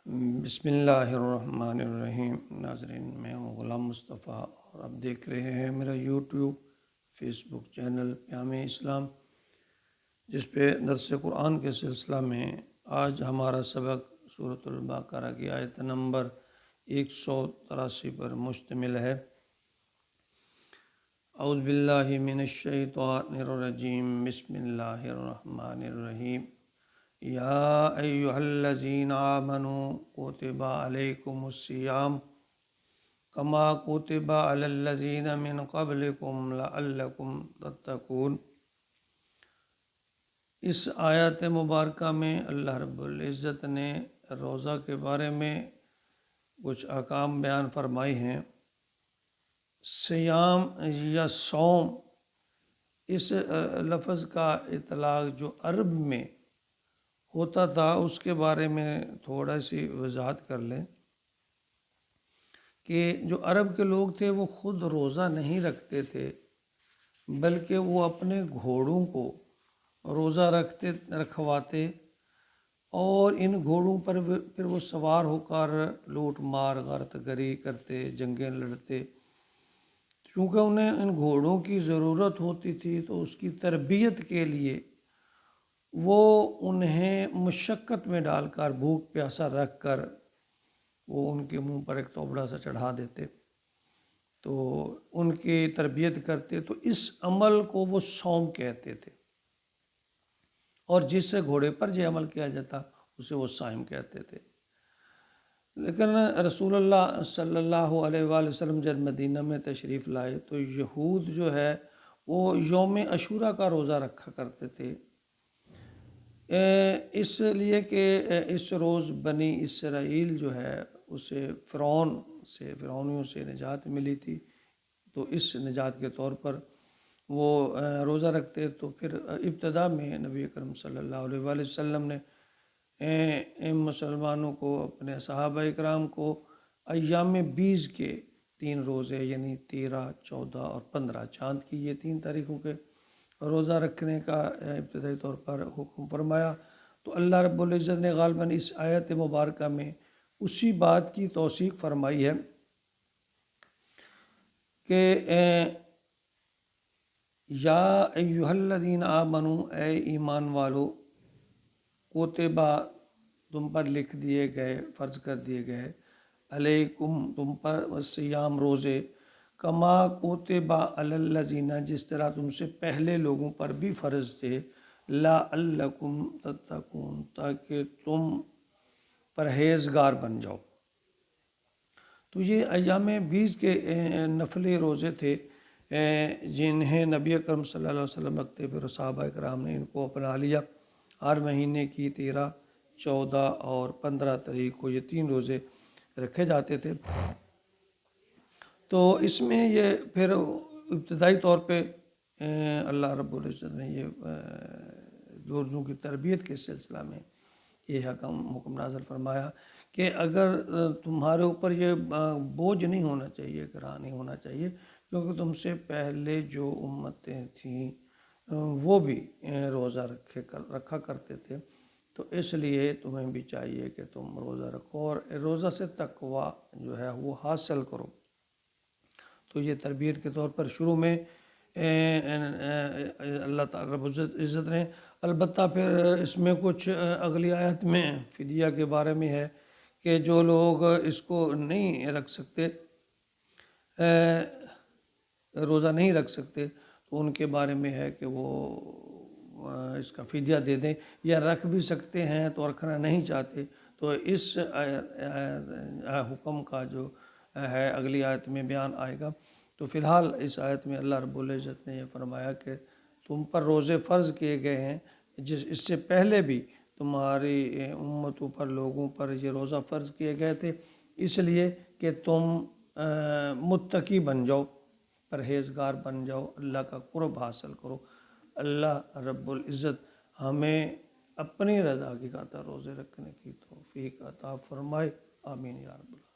بسم اللہ الرحمن الرحیم۔ ناظرین، میں ہوں غلام مصطفیٰ اور آپ دیکھ رہے ہیں میرا یوٹیوب فیس بک چینل پیام اسلام، جس پہ درس قرآن کے سلسلہ میں آج ہمارا سبق سورۃ البقرہ کی آیت نمبر 183 پر مشتمل ہے۔ اعوذ باللہ من الشیطان الرجیم، بسم اللہ الرحمن الرحیم۔ یا ایہا الذین آمنوا کتب علیکم الصیام کما کتب علی الذین من قبلکم لعلکم تتقون۔ اس آیت مبارکہ میں اللہ رب العزت نے روزہ کے بارے میں کچھ احکام بیان فرمائی ہیں۔ سیام یا صوم، اس لفظ کا اطلاق جو عرب میں ہوتا تھا اس کے بارے میں تھوڑا سی وضاحت کر لیں کہ جو عرب کے لوگ تھے وہ خود روزہ نہیں رکھتے تھے، بلکہ وہ اپنے گھوڑوں کو روزہ رکھواتے اور ان گھوڑوں پر پھر وہ سوار ہو کر لوٹ مار غارت گری کرتے، جنگیں لڑتے۔ چونکہ انہیں ان گھوڑوں کی ضرورت ہوتی تھی تو اس کی تربیت کے لیے وہ انہیں مشقت میں ڈال کر بھوک پیاسا رکھ کر وہ ان کے منہ پر ایک توبڑا سا چڑھا دیتے، تو ان کی تربیت کرتے، تو اس عمل کو وہ صوم کہتے تھے، اور جس سے گھوڑے پر یہ عمل کیا جاتا اسے وہ صائم کہتے تھے۔ لیکن رسول اللہ صلی اللہ علیہ وآلہ وسلم جب مدینہ میں تشریف لائے تو یہود جو ہے وہ یوم عاشوراء کا روزہ رکھا کرتے تھے، اس لیے کہ اس روز بنی اسرائیل جو ہے اسے فرعونیوں سے نجات ملی تھی، تو اس نجات کے طور پر وہ روزہ رکھتے۔ تو پھر ابتدا میں نبی اکرم صلی اللہ علیہ وآلہ وسلم نے مسلمانوں کو، اپنے صحابہ اکرام کو ایام بیز کے 3 روزے یعنی 13، 14 اور 15 چاند کی یہ 3 تاریخوں کے روزہ رکھنے کا ابتدائی طور پر حکم فرمایا۔ تو اللہ رب العزت نے غالباً اس آیت مبارکہ میں اسی بات کی توثیق فرمائی ہے کہ یا ایہا الذین آمنوا، اے ایمان والو، کوتبہ، تم پر لکھ دیے گئے، فرض کر دیے گئے، علیکم، تم پر، سیام، روزے، کما کوتبہ علی الذین، جس طرح تم سے پہلے لوگوں پر بھی فرض تھے، لعلکم تتقون، تاکہ تم پرہیزگار بن جاؤ۔ تو یہ ایام بیز کے نفلی روزے تھے جنہیں نبی اکرم صلی اللہ علیہ وسلم رکھتے، پھر صحابہ اکرام نے ان کو اپنا لیا۔ ہر مہینے کی 13، 14 اور 15 تاریخ کو یہ 3 روزے رکھے جاتے تھے۔ تو اس میں یہ پھر ابتدائی طور پہ اللہ رب العزت نے یہ روزوں کی تربیت کے سلسلہ میں یہ حکم نازل فرمایا کہ اگر تمہارے اوپر یہ بوجھ نہیں ہونا چاہیے، گراں نہیں ہونا چاہیے، کیونکہ تم سے پہلے جو امتیں تھیں وہ بھی روزہ رکھا کرتے تھے، تو اس لیے تمہیں بھی چاہیے کہ تم روزہ رکھو اور روزہ سے تقوی جو ہے وہ حاصل کرو۔ تو یہ تربیت کے طور پر شروع میں اللہ تعالیٰ رب العزت نے، البتہ پھر اس میں کچھ اگلی آیت میں فدیہ کے بارے میں ہے کہ جو لوگ اس کو نہیں رکھ سکتے، روزہ نہیں رکھ سکتے، تو ان کے بارے میں ہے کہ وہ اس کا فدیہ دے دیں، یا رکھ بھی سکتے ہیں تو رکھنا نہیں چاہتے، تو اس حکم کا جو ہے اگلی آیت میں بیان آئے گا۔ تو فی الحال اس آیت میں اللہ رب العزت نے یہ فرمایا کہ تم پر روزے فرض کیے گئے ہیں، اس سے پہلے بھی تمہاری امتوں پر، لوگوں پر یہ روزہ فرض کیے گئے تھے، اس لیے کہ تم متقی بن جاؤ، پرہیزگار بن جاؤ، اللہ کا قرب حاصل کرو۔ اللہ رب العزت ہمیں اپنی رضا کی خاطر روزے رکھنے کی توفیق عطا فرمائے، آمین یا رب العالمین۔